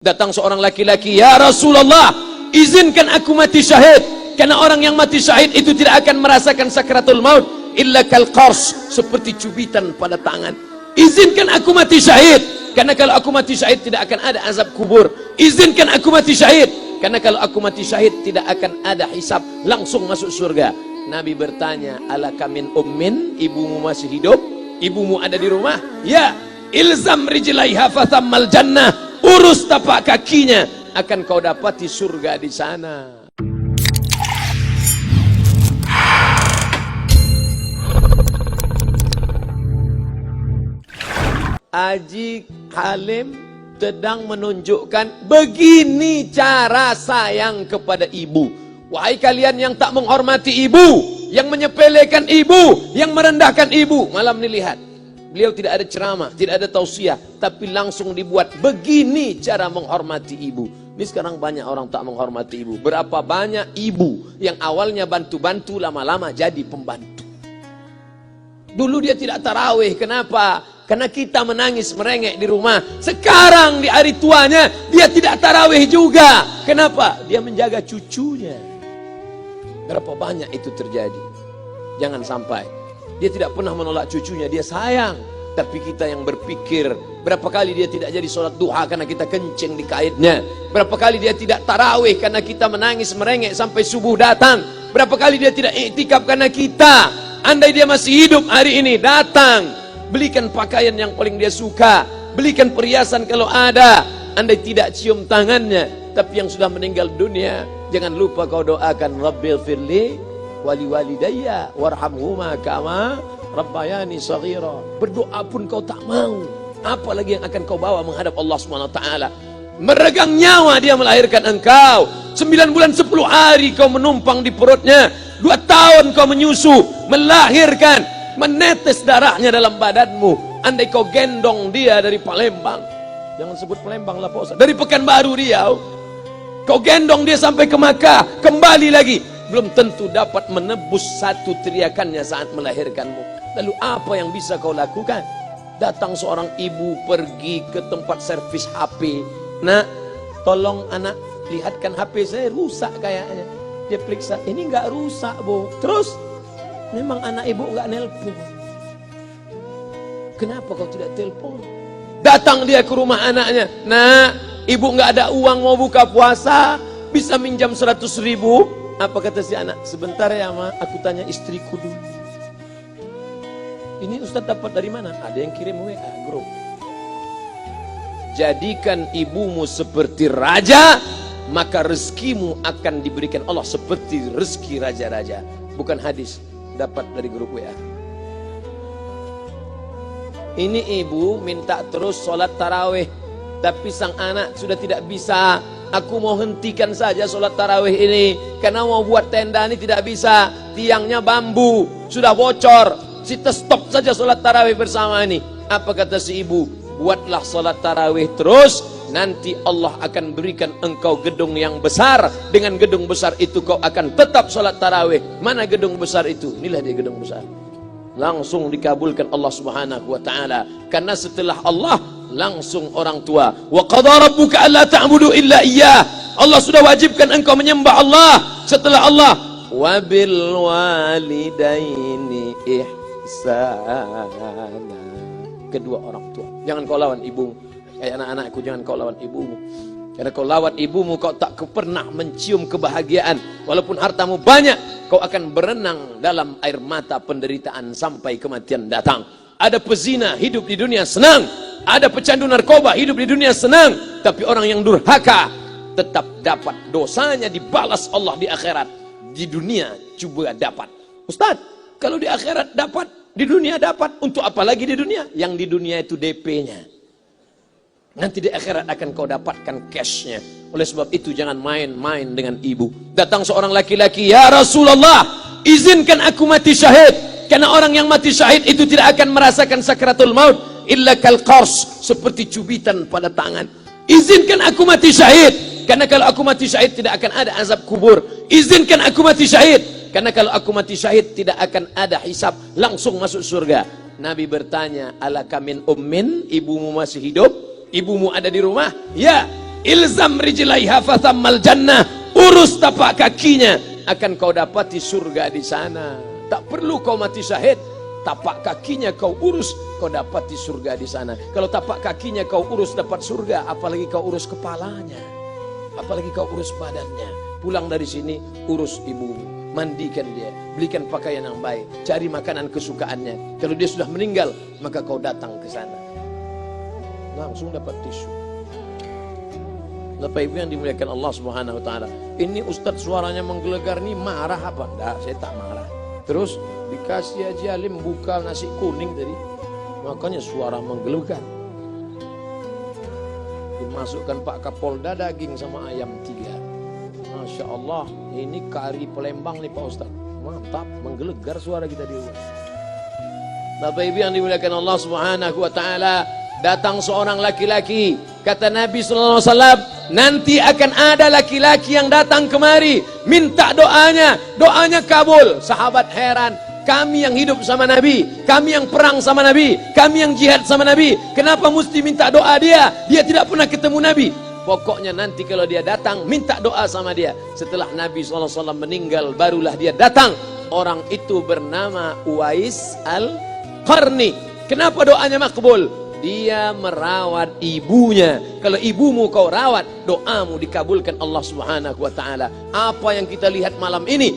Datang seorang laki-laki, "Ya Rasulullah, izinkan aku mati syahid, karena orang yang mati syahid itu tidak akan merasakan sakratul maut illa kal qars, seperti cubitan pada tangan. Izinkan aku mati syahid, karena kalau aku mati syahid tidak akan ada azab kubur. Izinkan aku mati syahid, karena kalau aku mati syahid tidak akan ada hisab, langsung masuk surga." Nabi bertanya, "Alaka min ummin, ibumu masih hidup? Ibumu ada di rumah?" "Ya." "Ilzam rijlaiha fathammal jannah." Urus tapak kakinya, akan kau dapati surga di sana. Haji Halim sedang menunjukkan begini cara sayang kepada ibu. Wahai kalian yang tak menghormati ibu, yang menyepelekan ibu, yang merendahkan ibu. Malam ini lihat, beliau tidak ada ceramah, tidak ada tausiah, tapi langsung dibuat begini cara menghormati ibu. Ini sekarang banyak orang tak menghormati ibu. Berapa banyak ibu yang awalnya bantu-bantu, lama-lama jadi pembantu. Dulu dia tidak tarawih, kenapa? Karena kita menangis merengek di rumah. Sekarang di hari tuanya dia tidak tarawih juga. Kenapa? Dia menjaga cucunya. Berapa banyak itu terjadi? Jangan sampai. Dia tidak pernah menolak cucunya, dia sayang. Tapi kita yang berpikir, berapa kali dia tidak jadi sholat duha karena kita kencing di kaitnya. Berapa kali dia tidak tarawih karena kita menangis merengek sampai subuh datang. Berapa kali dia tidak iktikaf karena kita. Andai dia masih hidup hari ini, datang, belikan pakaian yang paling dia suka, belikan perhiasan kalau ada. Andai tidak cium tangannya. Tapi yang sudah meninggal dunia, jangan lupa kau doakan, Rabbil firli wali walidayya warhamhuma kama rabbayani shaghira. Berdoa pun kau tak mau, apalagi yang akan kau bawa menghadap Allah Subhanahu wa taala. Meregang nyawa dia melahirkan engkau. 9 bulan 10 hari kau menumpang di perutnya. 2 tahun kau menyusu, melahirkan, menetes darahnya dalam badanmu. Andai kau gendong dia dari Palembang, jangan sebut Palembang lah Pak Ustaz, dari Pekanbaru Riau, kau gendong dia sampai ke Makkah, kembali lagi, belum tentu dapat menebus satu teriakannya saat melahirkanmu. Lalu apa yang bisa kau lakukan? Datang seorang ibu pergi ke tempat servis HP. "Nak, tolong anak lihatkan HP saya rusak kayaknya." Dia periksa, "Ini nggak rusak Bu." Terus, "Memang anak ibu nggak nelpon." "Kenapa kau tidak telepon?" Datang dia ke rumah anaknya. "Nak, ibu nggak ada uang mau buka puasa, bisa minjam 100.000? Apa kata si anak? "Sebentar ya Ma, aku tanya istriku dulu." "Ini Ustaz dapat dari mana?" "Ada yang kirim WA grup." Jadikan ibumu seperti raja, maka rezekimu akan diberikan Allah seperti rezeki raja-raja. Bukan hadis, dapat dari grup WA. Ini ibu minta terus sholat tarawih, tapi sang anak sudah tidak bisa. "Aku mau hentikan saja sholat tarawih ini, karena mau buat tenda ini tidak bisa. Tiangnya bambu, sudah bocor. Kita stop saja sholat tarawih bersama ini." Apa kata si ibu? "Buatlah sholat tarawih terus, nanti Allah akan berikan engkau gedung yang besar. Dengan gedung besar itu kau akan tetap sholat tarawih." Mana gedung besar itu? Inilah dia gedung besar. Langsung dikabulkan Allah Subhanahu wa taala. Karena setelah Allah langsung orang tua. "Wa qadha rabbuka alla ta'budu illa iyyah." Allah sudah wajibkan engkau menyembah Allah. Setelah Allah, "Wa bil walidaini ihsana." Kedua orang tua. Jangan kau lawan ibumu. Kayak anak-anakku, jangan kau lawan ibumu. Karena kau lawan ibumu, kau tak pernah mencium kebahagiaan. Walaupun hartamu banyak, kau akan berenang dalam air mata penderitaan sampai kematian datang. Ada pezina hidup di dunia senang, ada pecandu narkoba hidup di dunia senang, tapi orang yang durhaka tetap dapat dosanya dibalas Allah di akhirat. Di dunia coba dapat. "Ustaz, kalau di akhirat dapat, di dunia dapat, untuk apa lagi di dunia?" Yang di dunia itu DP-nya. Nanti di akhirat akan kau dapatkan cashnya. Oleh sebab itu jangan main-main dengan ibu. Datang seorang laki-laki, "Ya Rasulullah, izinkan aku mati syahid, karena orang yang mati syahid itu tidak akan merasakan sakratul maut illa kal qars, seperti cubitan pada tangan. Izinkan aku mati syahid, karena kalau aku mati syahid tidak akan ada azab kubur. Izinkan aku mati syahid, karena kalau aku mati syahid tidak akan ada hisab, langsung masuk surga." Nabi bertanya, "Alaka min ummin, ibumu masih hidup? Ibumu ada di rumah?" "Ya." ilzam rijlaiha fathammal jannah, urus tapak kakinya, akan kau dapati surga di sana. Tak perlu kau mati syahid, tapak kakinya kau urus, kau dapati surga di sana. Kalau tapak kakinya kau urus dapat surga, apalagi kau urus kepalanya, apalagi kau urus badannya. Pulang dari sini, urus ibumu, mandikan dia, belikan pakaian yang baik, cari makanan kesukaannya. Kalau dia sudah meninggal, maka kau datang ke sana, langsung dapat tisu. Bapak Ibu yang dimuliakan Allah Subhanahu wa taala. Ini Ustadz suaranya menggelegar nih, marah apa? Enggak, saya tak marah. Terus dikasih Haji Alim buka nasi kuning tadi, makanya suara menggelegar. Dimasukkan Pak Kapolda daging sama ayam 3. Masya Allah, ini kari Palembang nih Pak Ustadz. Mantap, menggelegar suara kita di rumah. Bapak Ibu yang dimuliakan Allah Subhanahu wa taala, datang seorang laki-laki, kata Nabi sallallahu alaihi wasallam, nanti akan ada laki-laki yang datang kemari minta doanya, doanya kabul. Sahabat heran, kami yang hidup sama Nabi, kami yang perang sama Nabi, kami yang jihad sama Nabi, kenapa mesti minta doa dia? Dia tidak pernah ketemu Nabi. Pokoknya nanti kalau dia datang, minta doa sama dia. Setelah Nabi SAW meninggal, barulah dia datang. Orang itu bernama Uwais Al-Qarni. Kenapa doanya makbul? Dia merawat ibunya. Kalau ibumu kau rawat, doamu dikabulkan Allah Subhanahu wa taala. Apa yang kita lihat malam ini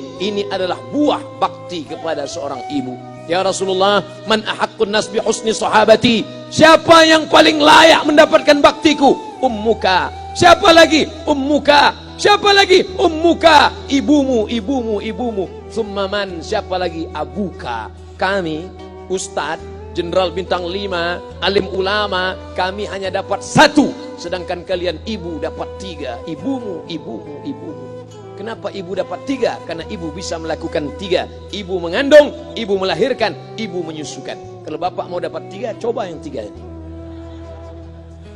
adalah buah bakti kepada seorang ibu. Ya Rasulullah, man ahaqqun nas bi husni sahabati? Siapa yang paling layak mendapatkan baktiku? Ummuka. Siapa lagi? Ummuka. Siapa lagi? Ummuka. Ibumu, ibumu, ibumu. Summa man? Siapa lagi? Abuka. Kami, Ustadz, Jenderal Bintang 5, alim ulama, kami hanya dapat 1, sedangkan kalian ibu dapat 3. Ibumu, ibumu, ibumu. Kenapa ibu dapat 3? Karena ibu bisa melakukan 3. Ibu mengandung, ibu melahirkan, ibu menyusukan. Kalau bapak mau dapat 3, coba yang 3 ini.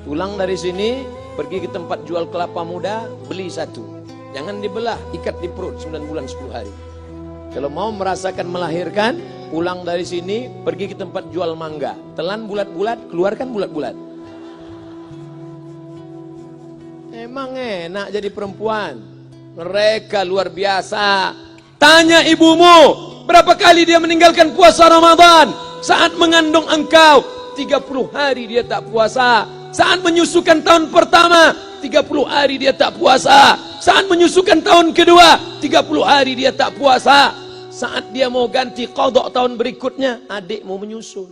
Pulang dari sini, pergi ke tempat jual kelapa muda, beli 1. Jangan dibelah, ikat di perut 9 bulan 10 hari. Kalau mau merasakan melahirkan, pulang dari sini, pergi ke tempat jual mangga. Telan bulat-bulat, keluarkan bulat-bulat. Emang enak jadi perempuan. Mereka luar biasa. Tanya ibumu, berapa kali dia meninggalkan puasa Ramadan? Saat mengandung engkau, 30 hari dia tak puasa. Saat menyusukan tahun pertama, 30 hari dia tak puasa. Saat menyusukan tahun kedua, 30 hari dia tak puasa. Saat dia mau ganti qadha tahun berikutnya, adik mau menyusul.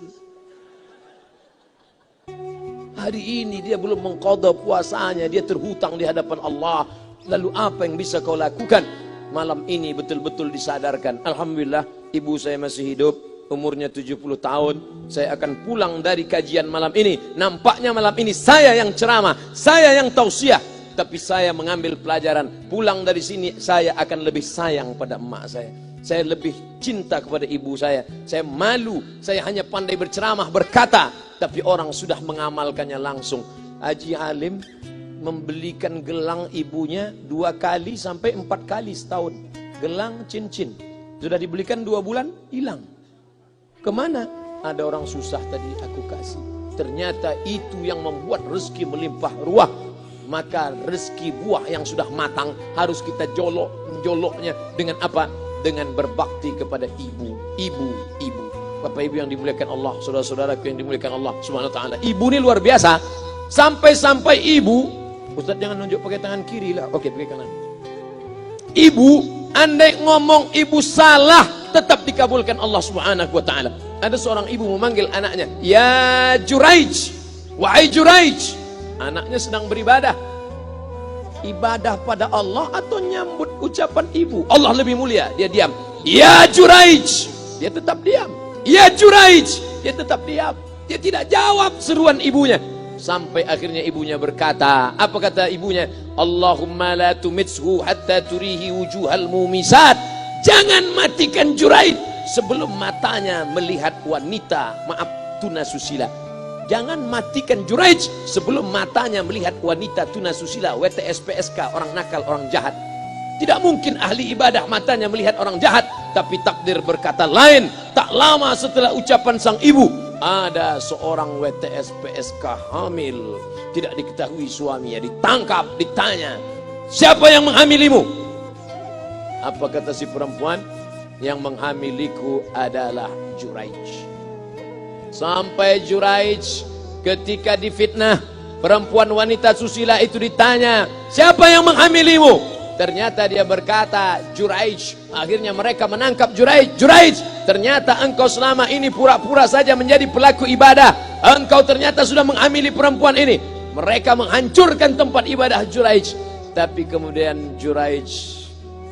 Hari ini dia belum mengqadha puasanya, dia terhutang di hadapan Allah. Lalu apa yang bisa kau lakukan? Malam ini betul-betul disadarkan. Alhamdulillah, ibu saya masih hidup, umurnya 70 tahun. Saya akan pulang dari kajian malam ini. Nampaknya malam ini saya yang ceramah, saya yang tausiah. Tapi saya mengambil pelajaran. Pulang dari sini saya akan lebih sayang pada emak saya. Saya lebih cinta kepada ibu saya. Saya malu, saya hanya pandai berceramah, berkata, tapi orang sudah mengamalkannya langsung. Haji Alim membelikan gelang ibunya 2 kali sampai 4 kali setahun. Gelang cincin. Sudah dibelikan 2 bulan, hilang. Kemana? Ada orang susah tadi aku kasih. Ternyata itu yang membuat rezeki melimpah ruah. Maka rezeki buah yang sudah matang harus kita joloknya dengan apa? Dengan berbakti kepada ibu. Bapak Ibu yang dimuliakan Allah, saudara-saudaraku yang dimuliakan Allah Subhanahu wa taala. Ibu ini luar biasa. Sampai-sampai ibu, Ustaz jangan nunjuk pakai tangan kiri lah. Oke, pakai kanan. Ibu, andai ngomong ibu salah, tetap dikabulkan Allah Subhanahu wa taala. Ada seorang ibu memanggil anaknya, "Ya Juraij, wahai Juraij." Anaknya sedang beribadah. Ibadah pada Allah atau nyambut ucapan ibu? Allah lebih mulia, dia diam. "Ya Juraij." Dia tetap diam. "Ya Juraij." Dia tetap diam. Dia tidak jawab seruan ibunya. Sampai akhirnya ibunya berkata, apa kata ibunya? "Allahumma la tumitshu hatta turihi wujuhal mumisat." Jangan matikan Juraij sebelum matanya melihat wanita, maaf, tunasusila. Jangan matikan Juraij sebelum matanya melihat wanita tunasusila, WTS PSK, orang nakal, orang jahat. Tidak mungkin ahli ibadah matanya melihat orang jahat. Tapi takdir berkata lain. Tak lama setelah ucapan sang ibu, ada seorang WTS PSK hamil, tidak diketahui suaminya, ditangkap, ditanya, siapa yang menghamilimu? Apa kata si perempuan? Yang menghamiliku adalah Juraij. Sampai Juraij ketika difitnah, perempuan wanita susila itu ditanya, siapa yang menghamilimu? Ternyata dia berkata, Juraij. Akhirnya mereka menangkap Juraij. Juraij, ternyata engkau selama ini pura-pura saja menjadi pelaku ibadah. Engkau ternyata sudah menghamili perempuan ini. Mereka menghancurkan tempat ibadah Juraij. Tapi kemudian Juraij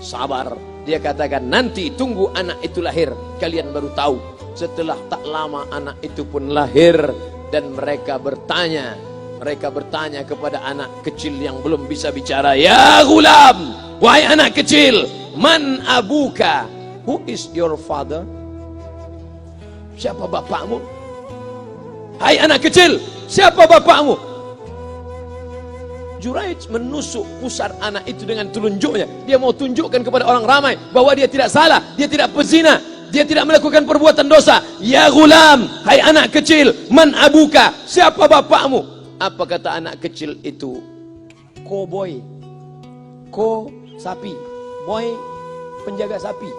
sabar. Dia katakan, nanti tunggu anak itu lahir, kalian baru tahu. Setelah tak lama anak itu pun lahir. Dan mereka bertanya kepada anak kecil yang belum bisa bicara, ya gulam, wahai anak kecil, man abuka, who is your father? Siapa bapakmu? Hai anak kecil, siapa bapakmu? Juraij menusuk pusar anak itu dengan telunjuknya. Dia mau tunjukkan kepada orang ramai bahwa dia tidak salah, dia tidak pezina, dia tidak melakukan perbuatan dosa. Ya gulam, hai anak kecil, man abuka, siapa bapakmu? Apa kata anak kecil itu? Cowboy. Ko sapi, boy penjaga sapi,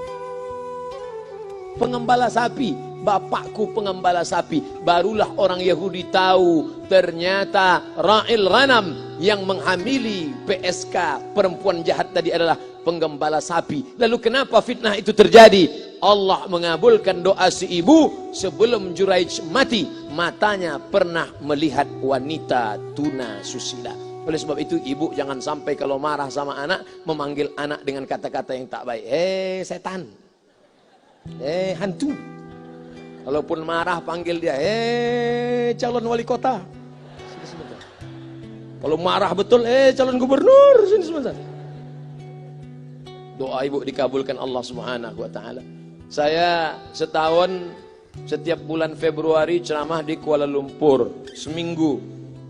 pengembala sapi. Bapakku pengembala sapi. Barulah orang Yahudi tahu ternyata Ra'il Ghanam yang menghamili PSK perempuan jahat tadi adalah penggembala sapi. Lalu kenapa fitnah itu terjadi? Allah mengabulkan doa si ibu sebelum Juraij mati. Matanya pernah melihat wanita tuna susila. Oleh sebab itu ibu jangan sampai kalau marah sama anak memanggil anak dengan kata-kata yang tak baik. Setan, hantu. Kalaupun marah panggil dia, calon wali kota. Sini sebentar. Kalau marah betul, calon gubernur. Sini sebentar. Doa ibu dikabulkan Allah Subhanahu wa taala. Saya setahun setiap bulan Februari ceramah di Kuala Lumpur seminggu.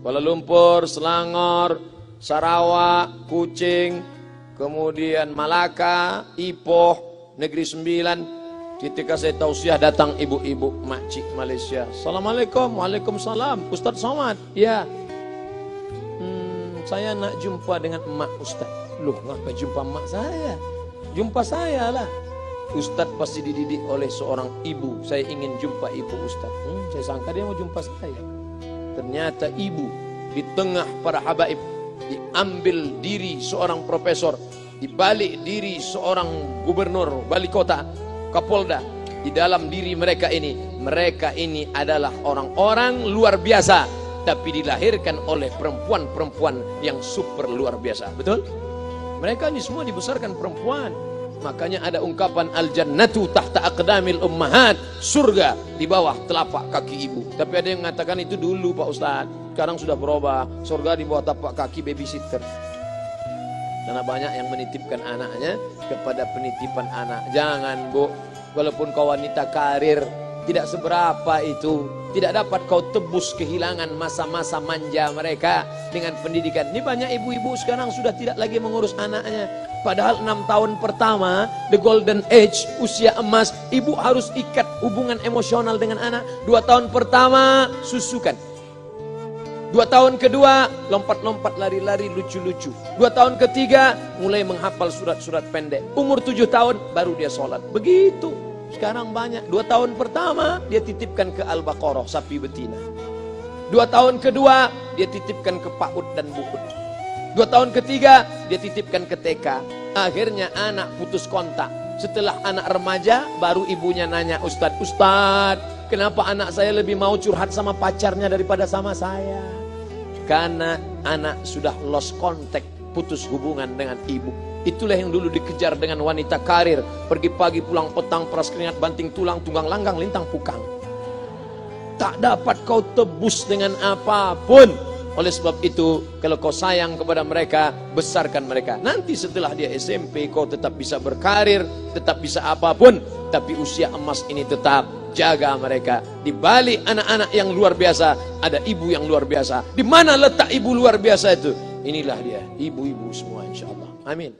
Kuala Lumpur, Selangor, Sarawak, Kuching, kemudian Malaka, Ipoh, Negeri Sembilan. Ketika saya tausiah datang ibu-ibu makcik Malaysia. Assalamualaikum, waalaikumsalam. Ustaz Somad, ya. Saya nak jumpa dengan emak Ustaz. Loh, ngapa jumpa emak saya? Jumpa saya lah. Ustaz pasti dididik oleh seorang ibu. Saya ingin jumpa ibu Ustaz. Saya sangka dia mau jumpa saya. Ternyata ibu di tengah para habaib, diambil diri seorang profesor, dibalik diri seorang gubernur, wali kota, Kapolda. Di dalam diri mereka ini adalah orang-orang luar biasa, tapi dilahirkan oleh perempuan-perempuan yang super luar biasa. Betul? Mereka ini semua dibesarkan perempuan. Makanya ada ungkapan al-jannatu tahta aqdamil ummahat, surga di bawah telapak kaki ibu. Tapi ada yang mengatakan itu dulu Pak Ustaz, sekarang sudah berubah, surga di bawah telapak kaki babysitter. Karena banyak yang menitipkan anaknya kepada penitipan anak. Jangan Bu, walaupun kau wanita karir, tidak seberapa itu. Tidak dapat kau tebus kehilangan masa-masa manja mereka dengan pendidikan. Ini banyak ibu-ibu sekarang sudah tidak lagi mengurus anaknya. Padahal 6 tahun pertama, the golden age, usia emas, ibu harus ikat hubungan emosional dengan anak. 2 tahun pertama, susukan. 2 tahun kedua, lompat-lompat, lari-lari, lucu-lucu. 2 tahun ketiga, mulai menghafal surat-surat pendek. Umur 7 tahun, baru dia sholat. Begitu. Sekarang banyak. 2 tahun pertama, dia titipkan ke Al-Baqarah, sapi betina. 2 tahun kedua, dia titipkan ke PAUD dan BUUD. 2 tahun ketiga, dia titipkan ke TK. Akhirnya anak putus kontak. Setelah anak remaja, baru ibunya nanya, Ustadz, kenapa anak saya lebih mau curhat sama pacarnya daripada sama saya? Karena anak sudah lost contact, putus hubungan dengan ibu. Itulah yang dulu dikejar dengan wanita karir. Pergi pagi, pulang petang, peras keringat, banting tulang, tunggang langgang, lintang pukang. Tak dapat kau tebus dengan apapun. Oleh sebab itu, kalau kau sayang kepada mereka, besarkan mereka. Nanti setelah dia SMP, kau tetap bisa berkarir, tetap bisa apapun. Tapi usia emas ini tetap jaga mereka. Di balik anak-anak yang luar biasa, ada ibu yang luar biasa. Di mana letak ibu luar biasa itu? Inilah dia, ibu-ibu semua insya Allah. Amin.